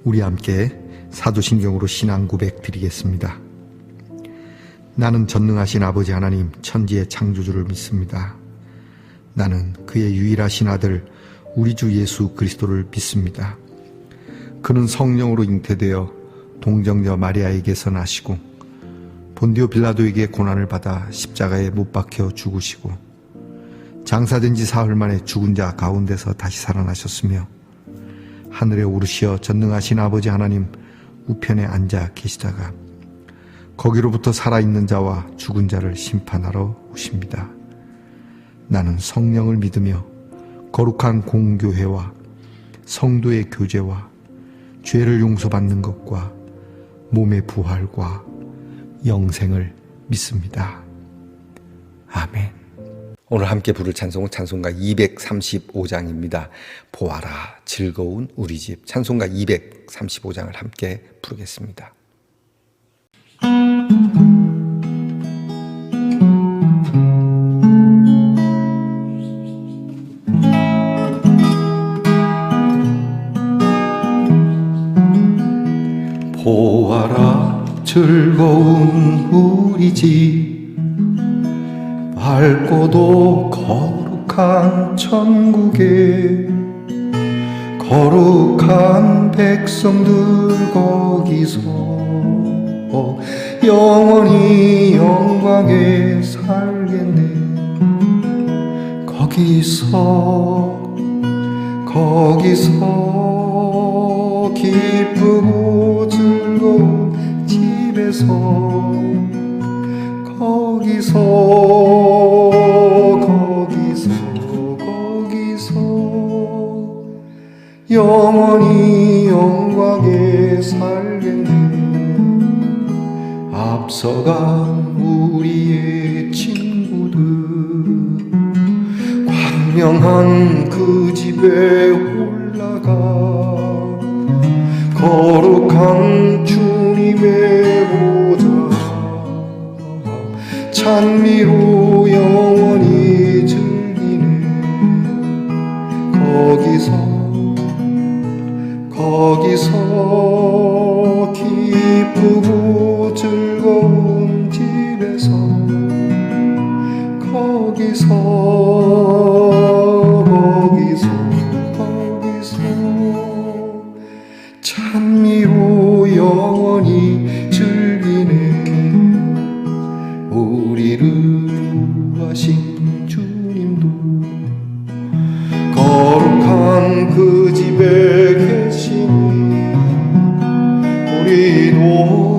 우리 함께 사도신경으로 신앙 고백 드리겠습니다. 나는 전능하신 아버지 하나님 천지의 창조주를 믿습니다. 나는 그의 유일하신 아들 우리 주 예수 그리스도를 믿습니다. 그는 성령으로 잉태되어 동정녀 마리아에게서 나시고 본디오 빌라도에게 고난을 받아 십자가에 못 박혀 죽으시고 장사된 지 사흘 만에 죽은 자 가운데서 다시 살아나셨으며 하늘에 오르시어 전능하신 아버지 하나님 우편에 앉아 계시다가 거기로부터 살아있는 자와 죽은 자를 심판하러 오십니다. 나는 성령을 믿으며 거룩한 공교회와 성도의 교제와 죄를 용서받는 것과 몸의 부활과 영생을 믿습니다. 아멘. 오늘 함께 부를 찬송은 찬송가 235장입니다. 보아라 즐거운 우리 집. 찬송가 235장을 함께 부르겠습니다. 보아라 즐거운 우리 집, 밝고도 거룩한 천국에 거룩한 백성들 거기서 영원히 영광에 살겠네. 거기서 기쁘고 즐거운 집에서 거기서 영원히 영광에 살겠네. 앞서간 우리의 친구들 광명한 그 집에 올라가 거룩한 주님의 보좌 찬미로 영원히 즐기네. 거기서 기쁘고 즐거운 집에서 거기서 찬미로 영원히 즐기네. 우리를 구하신 주님도 거룩한 그 집에 계시니 우리도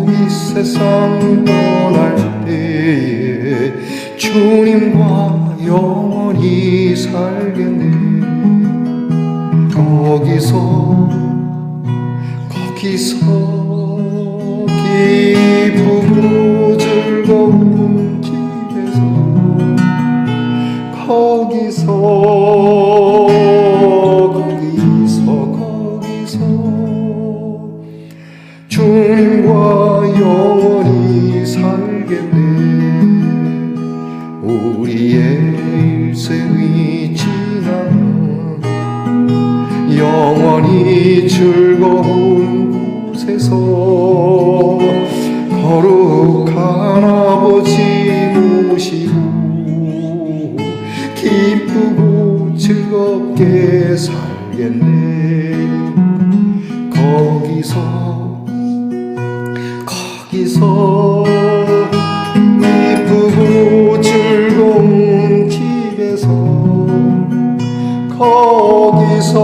이 세상 떠날 때에 주님과 영원히 살겠네. 거기서 기쁘고 즐거운 집에서 거기서 주님과 영원히 살겠네. 우리의 일생이 지나면 영원히 즐거운 곳에서 거룩한 아버지 모시고 기쁘고 즐겁게 살겠네. 거기서 기쁘고 즐거운 집에서 거기서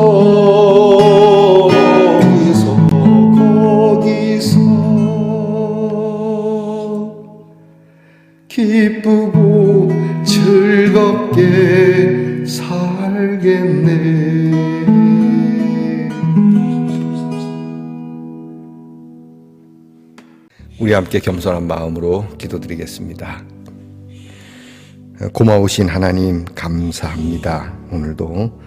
기쁘고 즐겁게 살겠네. 우리 함께 겸손한 마음으로 기도드리겠습니다. 고마우신 하나님 감사합니다. 오늘도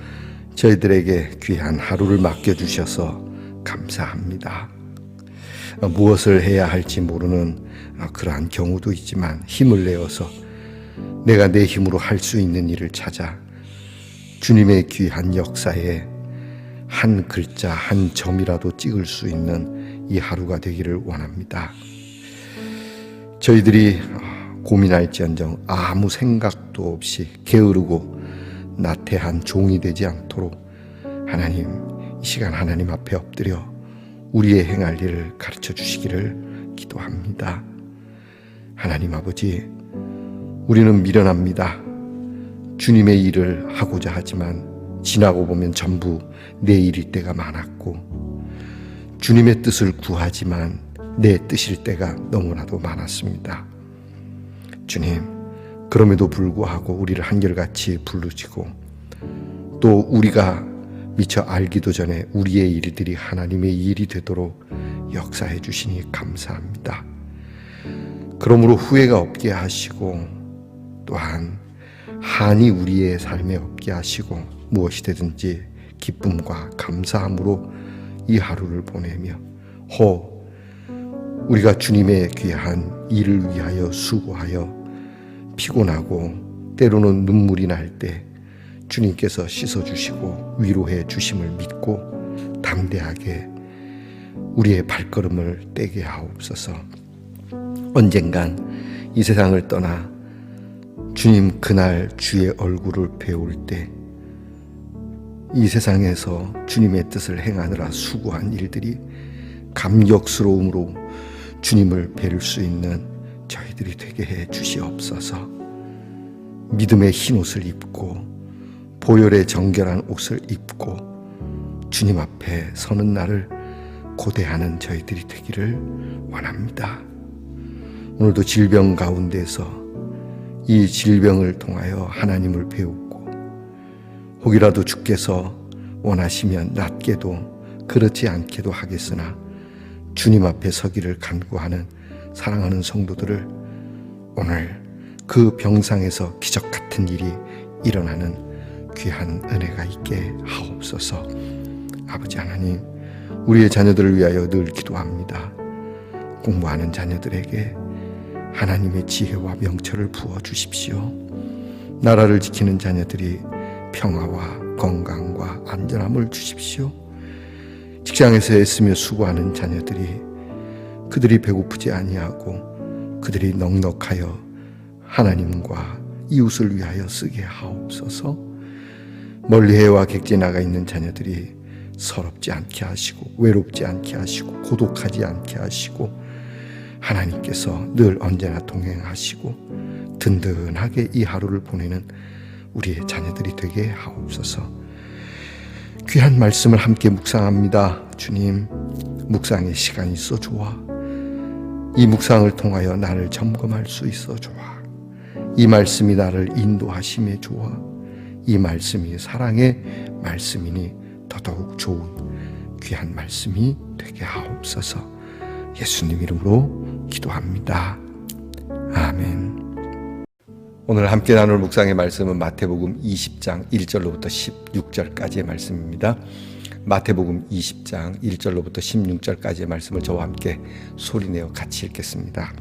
저희들에게 귀한 하루를 맡겨주셔서 감사합니다. 무엇을 해야 할지 모르는 그러한 경우도 있지만 힘을 내어서 내가 내 힘으로 할 수 있는 일을 찾아 주님의 귀한 역사에 한 글자 한 점이라도 찍을 수 있는 이 하루가 되기를 원합니다. 저희들이 고민할지언정 아무 생각도 없이 게으르고 나태한 종이 되지 않도록 하나님, 이 시간 하나님 앞에 엎드려 우리의 행할 일을 가르쳐 주시기를 기도합니다. 하나님 아버지, 우리는 미련합니다. 주님의 일을 하고자 하지만 지나고 보면 전부 내 일일 때가 많았고, 주님의 뜻을 구하지만 내 뜻일 때가 너무나도 많았습니다. 주님, 그럼에도 불구하고 우리를 한결같이 부르시고 또 우리가 미처 알기도 전에 우리의 일들이 하나님의 일이 되도록 역사해 주시니 감사합니다. 그러므로 후회가 없게 하시고 또한 한이 우리의 삶에 없게 하시고 무엇이 되든지 기쁨과 감사함으로 이 하루를 보내며 우리가 주님의 귀한 일을 위하여 수고하여 피곤하고 때로는 눈물이 날 때 주님께서 씻어주시고 위로해 주심을 믿고 담대하게 우리의 발걸음을 떼게 하옵소서. 언젠간 이 세상을 떠나 주님 그날 주의 얼굴을 배울 때 이 세상에서 주님의 뜻을 행하느라 수고한 일들이 감격스러움으로 주님을 뵐 수 있는 저희들이 되게 해 주시옵소서. 믿음의 흰 옷을 입고 보혈의 정결한 옷을 입고 주님 앞에 서는 날을 고대하는 저희들이 되기를 원합니다. 오늘도 질병 가운데서 이 질병을 통하여 하나님을 배우고 혹이라도 주께서 원하시면 낫게도 그렇지 않게도 하겠으나 주님 앞에 서기를 간구하는 사랑하는 성도들을 오늘 그 병상에서 기적 같은 일이 일어나는 귀한 은혜가 있게 하옵소서. 아버지 하나님, 우리의 자녀들을 위하여 늘 기도합니다. 공부하는 자녀들에게 하나님의 지혜와 명철을 부어 주십시오. 나라를 지키는 자녀들이 평화와 건강과 안전함을 주십시오. 직장에서 애쓰며 수고하는 자녀들이 그들이 배고프지 아니하고 그들이 넉넉하여 하나님과 이웃을 위하여 쓰게 하옵소서. 멀리 해와 객지에 나가 있는 자녀들이 서럽지 않게 하시고 외롭지 않게 하시고 고독하지 않게 하시고 하나님께서 늘 언제나 동행하시고 든든하게 이 하루를 보내는 우리의 자녀들이 되게 하옵소서. 귀한 말씀을 함께 묵상합니다. 주님, 묵상의 시간이 있어 좋아. 이 묵상을 통하여 나를 점검할 수 있어 좋아. 이 말씀이 나를 인도하심에 좋아. 이 말씀이 사랑의 말씀이니 더더욱 좋은 귀한 말씀이 되게 하옵소서. 예수님 이름으로 기도합니다. 아멘. 오늘 함께 나눌 묵상의 말씀은 마태복음 20장 1절로부터 16절까지의 말씀입니다. 마태복음 20장 1절로부터 16절까지의 말씀을 저와 함께 소리내어 같이 읽겠습니다.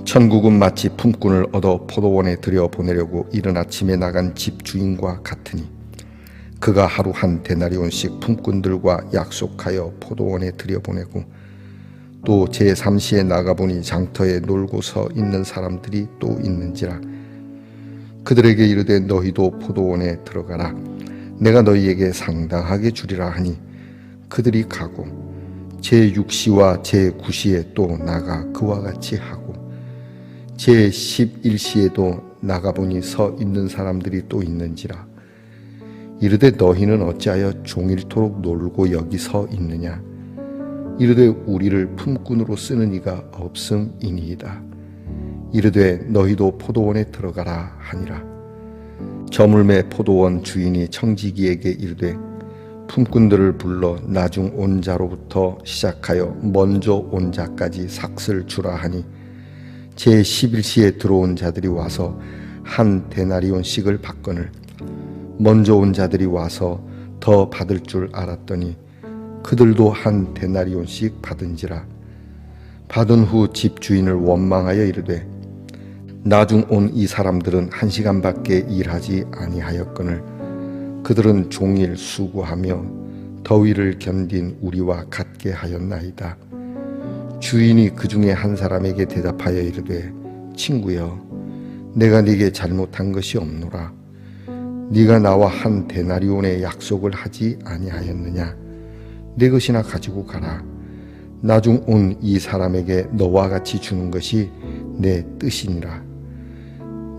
천국은 마치 품꾼을 얻어 포도원에 들여보내려고 이른 아침에 나간 집주인과 같으니 그가 하루 한 데나리온씩 품꾼들과 약속하여 포도원에 들여보내고 또 제3시에 나가보니 장터에 놀고 서 있는 사람들이 또 있는지라. 그들에게 이르되 너희도 포도원에 들어가라. 내가 너희에게 상당하게 주리라 하니 그들이 가고 제6시와 제9시에 또 나가 그와 같이 하고 제11시에도 나가보니 서 있는 사람들이 또 있는지라. 이르되 너희는 어찌하여 종일토록 놀고 여기 서 있느냐. 이르되 우리를 품꾼으로 쓰는 이가 없음이니이다. 이르되 너희도 포도원에 들어가라 하니라. 저물매 포도원 주인이 청지기에게 이르되 품꾼들을 불러 나중 온 자로부터 시작하여 먼저 온 자까지 삭슬 주라 하니 제11시에 들어온 자들이 와서 한 데나리온씩을 받거늘 먼저 온 자들이 와서 더 받을 줄 알았더니 그들도 한 데나리온씩 받은지라. 받은 후 집주인을 원망하여 이르되 나중 온 이 사람들은 1시간밖에 일하지 아니하였거늘 그들은 종일 수고하며 더위를 견딘 우리와 같게 하였나이다. 주인이 그 중에 한 사람에게 대답하여 이르되 친구여 내가 네게 잘못한 것이 없노라. 네가 나와 한 데나리온의 약속을 하지 아니하였느냐. 내 것이나 가지고 가라. 나중 온 이 사람에게 너와 같이 주는 것이 내 뜻이니라.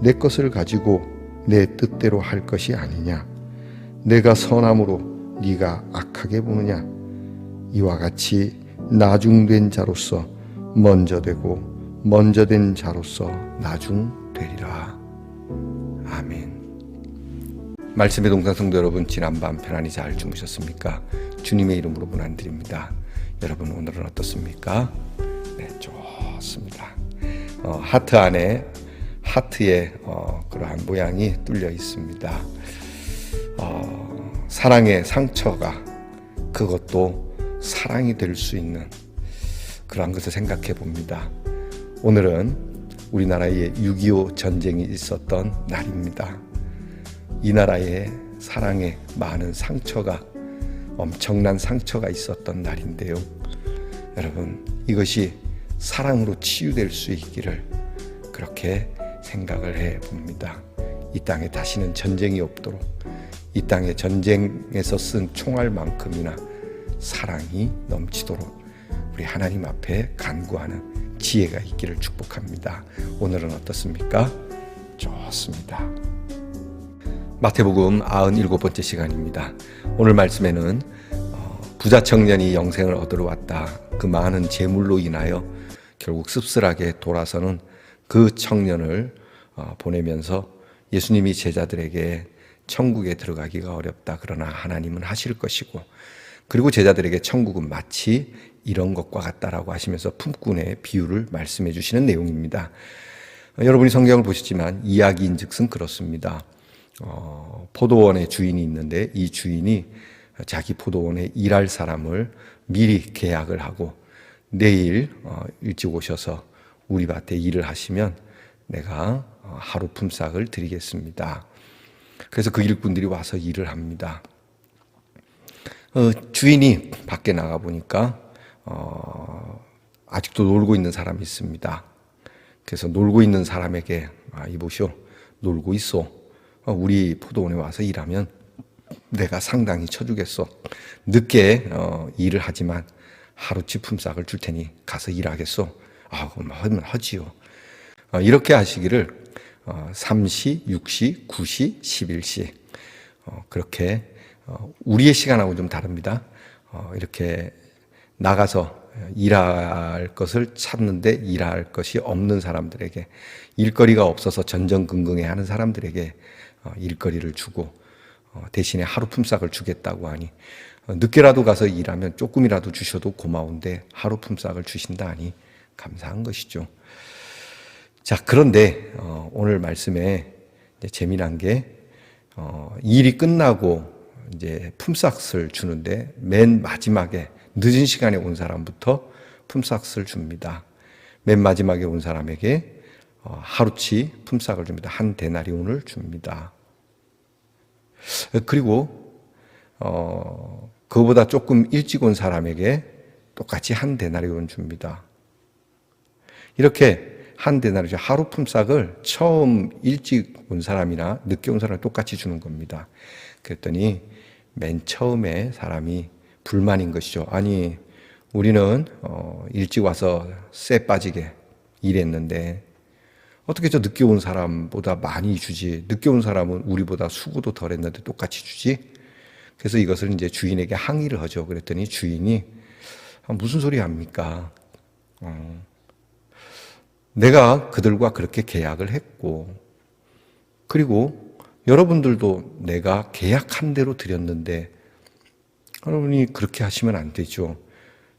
내 것을 가지고 내 뜻대로 할 것이 아니냐. 내가 선함으로 네가 악하게 보느냐. 이와 같이 나중된 자로서 먼저 되고 먼저 된 자로서 나중되리라. 아멘. 말씀의 동산 성도 여러분, 지난밤 편안히 잘 주무셨습니까? 주님의 이름으로 문안드립니다. 여러분 오늘은 어떻습니까? 네, 좋습니다. 하트 안에 하트의 그러한 모양이 뚫려 있습니다. 사랑의 상처가 그것도 사랑이 될 수 있는 그러한 것을 생각해 봅니다. 오늘은 우리나라에 6.25 전쟁이 있었던 날입니다. 이 나라에 사랑에 많은 상처가, 엄청난 상처가 있었던 날인데요. 여러분, 이것이 사랑으로 치유될 수 있기를 그렇게 생각을 해 봅니다. 이 땅에 다시는 전쟁이 없도록, 이 땅에 전쟁에서 쓴 총알만큼이나 사랑이 넘치도록 우리 하나님 앞에 간구하는 지혜가 있기를 축복합니다. 오늘은 어떻습니까? 좋습니다. 마태복음 97번째 시간입니다. 오늘 말씀에는 부자 청년이 영생을 얻으러 왔다. 그 많은 재물로 인하여 결국 씁쓸하게 돌아서는 그 청년을 보내면서 예수님이 제자들에게 천국에 들어가기가 어렵다. 그러나 하나님은 하실 것이고, 그리고 제자들에게 천국은 마치 이런 것과 같다라고 하시면서 품꾼의 비유를 말씀해 주시는 내용입니다. 여러분이 성경을 보시지만 이야기인즉슨 그렇습니다. 포도원의 주인이 있는데 이 주인이 자기 포도원에 일할 사람을 미리 계약을 하고 내일 일찍 오셔서 우리 밭에 일을 하시면 내가 하루 품삯을 드리겠습니다. 그래서 그 일꾼들이 와서 일을 합니다. 주인이 밖에 나가 보니까 아직도 놀고 있는 사람이 있습니다. 그래서 놀고 있는 사람에게 이보시오, 놀고 있어. 우리 포도원에 와서 일하면 내가 상당히 쳐주겠어. 늦게 일을 하지만 하루치 품삯을 줄 테니 가서 일하겠어. 그럼 하면 하지요. 이렇게 하시기를 3시, 6시, 9시, 11시 그렇게 우리의 시간하고 좀 다릅니다. 이렇게 나가서 일할 것을 찾는데 일할 것이 없는 사람들에게, 일거리가 없어서 전전긍긍해하는 사람들에게 일거리를 주고 대신에 하루 품삯을 주겠다고 하니, 늦게라도 가서 일하면 조금이라도 주셔도 고마운데 하루 품삯을 주신다 하니 감사한 것이죠. 자, 그런데 오늘 말씀에 이제 재미난 게 일이 끝나고 이제 품삯을 주는데 맨 마지막에 늦은 시간에 온 사람부터 품삯을 줍니다. 맨 마지막에 온 사람에게 하루치 품삯을 줍니다. 한 데나리온을 줍니다. 그리고 그거보다 조금 일찍 온 사람에게 똑같이 한 데나리온 줍니다. 이렇게 한 데나리온, 하루 품삯을 처음 일찍 온 사람이나 늦게 온 사람이 똑같이 주는 겁니다. 그랬더니 맨 처음에 사람이 불만인 것이죠. 아니, 우리는 일찍 와서 쎄 빠지게 일했는데 어떻게 저 늦게 온 사람보다 많이 주지? 늦게 온 사람은 우리보다 수고도 덜 했는데 똑같이 주지? 그래서 이것을 이제 주인에게 항의를 하죠. 그랬더니 주인이 무슨 소리 합니까? 내가 그들과 그렇게 계약을 했고, 그리고 여러분들도 내가 계약한 대로 드렸는데 여러분이 그렇게 하시면 안 되죠.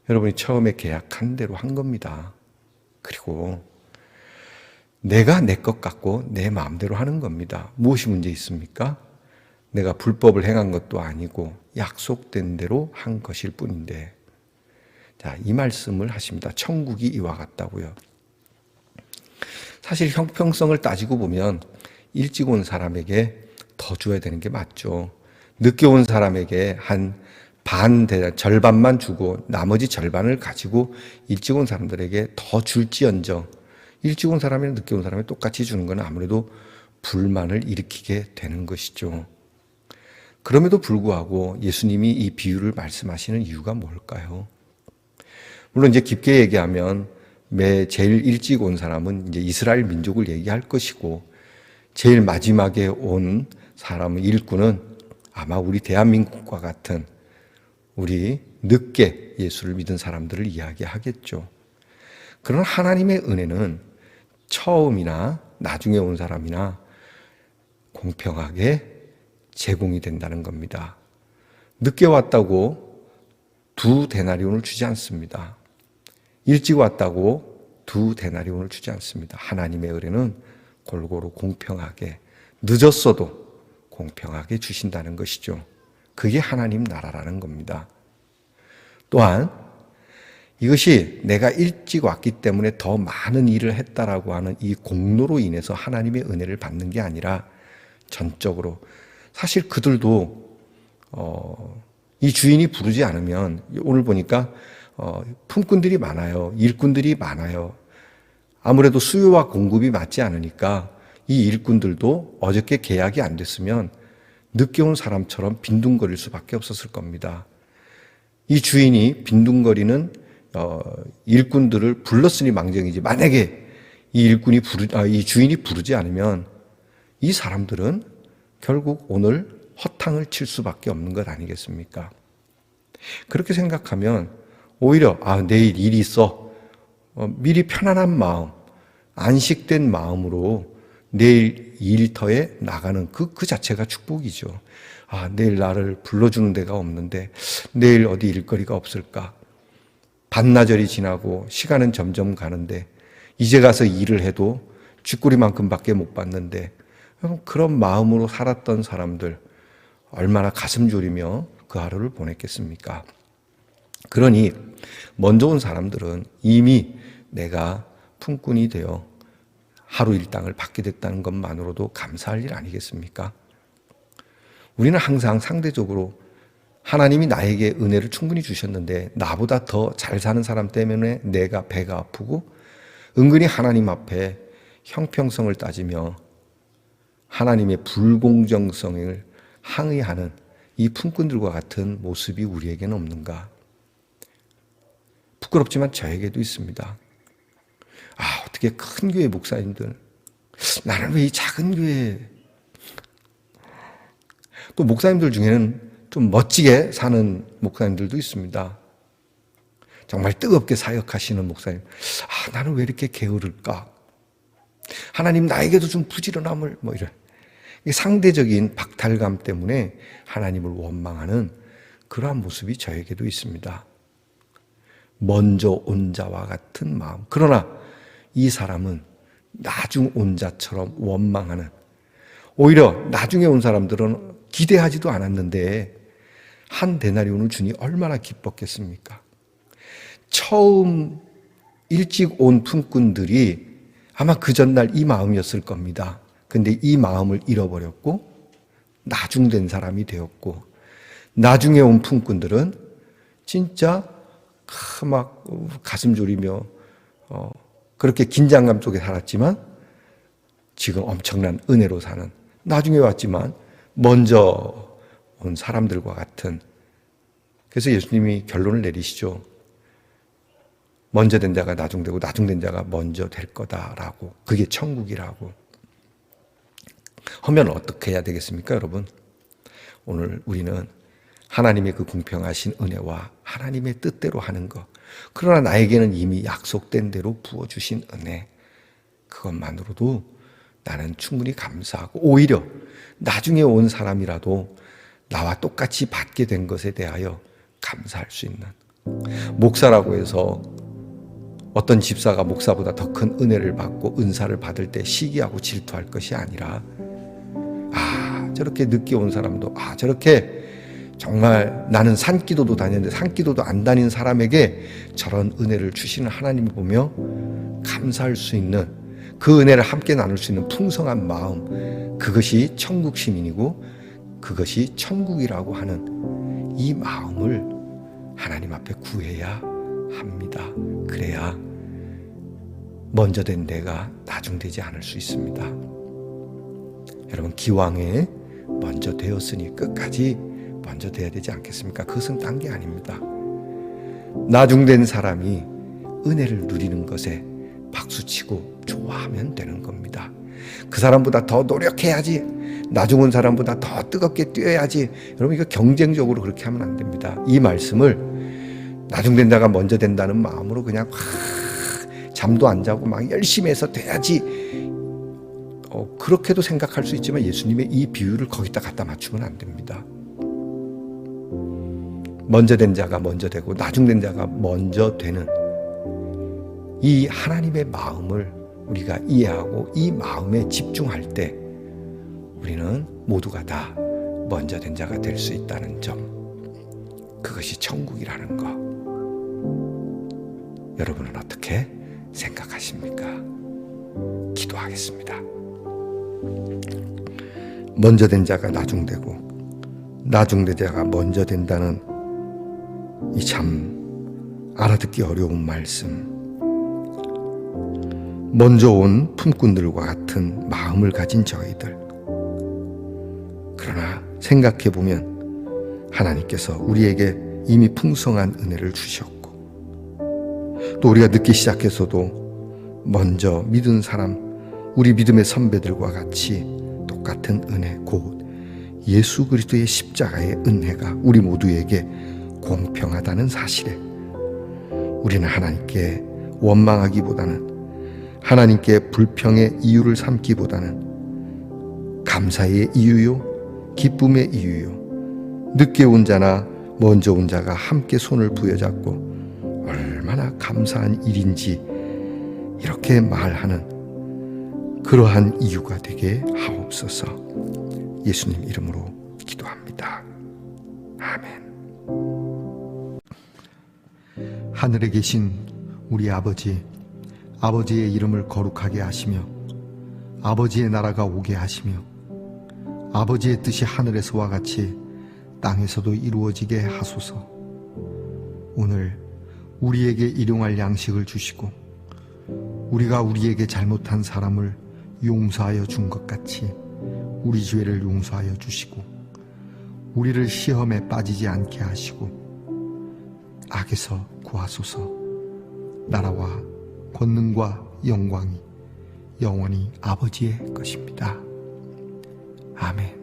여러분이 처음에 계약한 대로 한 겁니다. 그리고 내가 내 것 같고 내 마음대로 하는 겁니다. 무엇이 문제 있습니까? 내가 불법을 행한 것도 아니고 약속된 대로 한 것일 뿐인데. 자, 이 말씀을 하십니다. 천국이 이와 같다고요. 사실 형평성을 따지고 보면 일찍 온 사람에게 더 줘야 되는 게 맞죠. 늦게 온 사람에게 절반만 주고 나머지 절반을 가지고 일찍 온 사람들에게 더 줄지언정 일찍 온 사람이나 늦게 온 사람이 똑같이 주는 건 아무래도 불만을 일으키게 되는 것이죠. 그럼에도 불구하고 예수님이 이 비유를 말씀하시는 이유가 뭘까요? 물론 이제 깊게 얘기하면 제일 일찍 온 사람은 이제 이스라엘 민족을 얘기할 것이고, 제일 마지막에 온 사람은 일꾼은 아마 우리 대한민국과 같은 우리 늦게 예수를 믿은 사람들을 이야기하겠죠. 그러나 하나님의 은혜는 처음이나 나중에 온 사람이나 공평하게 제공이 된다는 겁니다. 늦게 왔다고 2데나리온을 주지 않습니다. 일찍 왔다고 2데나리온을 주지 않습니다. 하나님의 은혜는 골고루 공평하게, 늦었어도 공평하게 주신다는 것이죠. 그게 하나님 나라라는 겁니다. 또한 이것이 내가 일찍 왔기 때문에 더 많은 일을 했다라고 하는 이 공로로 인해서 하나님의 은혜를 받는 게 아니라 전적으로, 사실 그들도 이 주인이 부르지 않으면, 오늘 보니까 품꾼들이 많아요. 일꾼들이 많아요. 아무래도 수요와 공급이 맞지 않으니까 이 일꾼들도 어저께 계약이 안 됐으면 늦게 온 사람처럼 빈둥거릴 수밖에 없었을 겁니다. 이 주인이 빈둥거리는 일꾼들을 불렀으니 망정이지, 만약에 이 주인이 부르지 않으면 이 사람들은 결국 오늘 허탕을 칠 수밖에 없는 것 아니겠습니까? 그렇게 생각하면 오히려 내일 일이 있어, 미리 편안한 마음, 안식된 마음으로 내일 일터에 나가는 그 자체가 축복이죠. 내일 나를 불러주는 데가 없는데 내일 어디 일거리가 없을까? 반나절이 지나고 시간은 점점 가는데 이제 가서 일을 해도 쥐꼬리만큼밖에 못 받는데, 그런 마음으로 살았던 사람들 얼마나 가슴 졸이며 그 하루를 보냈겠습니까? 그러니 먼저 온 사람들은 이미 내가 품꾼이 되어 하루 일당을 받게 됐다는 것만으로도 감사할 일 아니겠습니까? 우리는 항상 상대적으로 하나님이 나에게 은혜를 충분히 주셨는데 나보다 더 잘 사는 사람 때문에 내가 배가 아프고, 은근히 하나님 앞에 형평성을 따지며 하나님의 불공정성을 항의하는 이 품꾼들과 같은 모습이 우리에게는 없는가? 부끄럽지만 저에게도 있습니다. 어떻게 큰 교회 목사님들, 나는 왜 이 작은 교회, 또 목사님들 중에는 좀 멋지게 사는 목사님들도 있습니다. 정말 뜨겁게 사역하시는 목사님, 나는 왜 이렇게 게으를까? 하나님 나에게도 좀 부지런함을, 이런 상대적인 박탈감 때문에 하나님을 원망하는 그러한 모습이 저에게도 있습니다. 먼저 온 자와 같은 마음. 그러나 이 사람은 나중 온 자처럼 원망하는, 오히려 나중에 온 사람들은 기대하지도 않았는데 1데나리온을 주니 얼마나 기뻤겠습니까? 처음 일찍 온 품꾼들이 아마 그 전날 이 마음이었을 겁니다. 근데 이 마음을 잃어버렸고 나중된 사람이 되었고, 나중에 온 품꾼들은 진짜 막 가슴 졸이며 그렇게 긴장감 속에 살았지만 지금 엄청난 은혜로 사는, 나중에 왔지만 먼저 온 사람들과 같은. 그래서 예수님이 결론을 내리시죠. 먼저 된 자가 나중되고 나중된 자가 먼저 될 거다라고. 그게 천국이라고. 하면 어떻게 해야 되겠습니까, 여러분? 오늘 우리는 하나님의 그 공평하신 은혜와 하나님의 뜻대로 하는 것, 그러나 나에게는 이미 약속된 대로 부어주신 은혜, 그것만으로도 나는 충분히 감사하고, 오히려 나중에 온 사람이라도 나와 똑같이 받게 된 것에 대하여 감사할 수 있는, 목사라고 해서 어떤 집사가 목사보다 더 큰 은혜를 받고 은사를 받을 때 시기하고 질투할 것이 아니라, 저렇게 늦게 온 사람도, 저렇게 정말 나는 산기도도 다녔는데 산기도도 안 다닌 사람에게 저런 은혜를 주시는 하나님을 보며 감사할 수 있는, 그 은혜를 함께 나눌 수 있는 풍성한 마음, 그것이 천국 시민이고 그것이 천국이라고 하는 이 마음을 하나님 앞에 구해야 합니다. 그래야 먼저 된 데가 나중되지 않을 수 있습니다. 여러분, 기왕에 먼저 되었으니 끝까지 먼저 돼야 되지 않겠습니까? 그것은 딴 게 아닙니다. 나중된 사람이 은혜를 누리는 것에 박수치고 좋아하면 되는 겁니다. 그 사람보다 더 노력해야지, 나중 온 사람보다 더 뜨겁게 뛰어야지. 여러분, 이거 경쟁적으로 그렇게 하면 안 됩니다. 이 말씀을 나중된 자가 먼저 된다는 마음으로 그냥 잠도 안 자고 막 열심히 해서 돼야지, 그렇게도 생각할 수 있지만 예수님의 이 비유를 거기다 갖다 맞추면 안 됩니다. 먼저 된 자가 먼저 되고 나중된 자가 먼저 되는 이 하나님의 마음을 우리가 이해하고 이 마음에 집중할 때 우리는 모두가 다 먼저 된 자가 될 수 있다는 점, 그것이 천국이라는 거, 여러분은 어떻게 생각하십니까? 기도하겠습니다. 먼저 된 자가 나중되고 나중된 자가 먼저 된다는 이 참 알아듣기 어려운 말씀, 먼저 온 품꾼들과 같은 마음을 가진 저희들, 그러나 생각해보면 하나님께서 우리에게 이미 풍성한 은혜를 주셨고, 또 우리가 늦기 시작해서도 먼저 믿은 사람, 우리 믿음의 선배들과 같이 똑같은 은혜, 곧 예수 그리스도의 십자가의 은혜가 우리 모두에게 공평하다는 사실에 우리는 하나님께 원망하기보다는, 하나님께 불평의 이유를 삼기보다는 감사의 이유요, 기쁨의 이유요, 늦게 온 자나 먼저 온 자가 함께 손을 부여잡고 얼마나 감사한 일인지 이렇게 말하는 그러한 이유가 되게 하옵소서. 예수님 이름으로 기도합니다. 아멘. 하늘에 계신 우리 아버지, 아버지의 이름을 거룩하게 하시며 아버지의 나라가 오게 하시며 아버지의 뜻이 하늘에서와 같이 땅에서도 이루어지게 하소서. 오늘 우리에게 일용할 양식을 주시고 우리가 우리에게 잘못한 사람을 용서하여 준 것 같이 우리 죄를 용서하여 주시고 우리를 시험에 빠지지 않게 하시고 악에서 구하소서. 나라와 권능과 영광이 영원히 아버지의 것입니다. 아멘.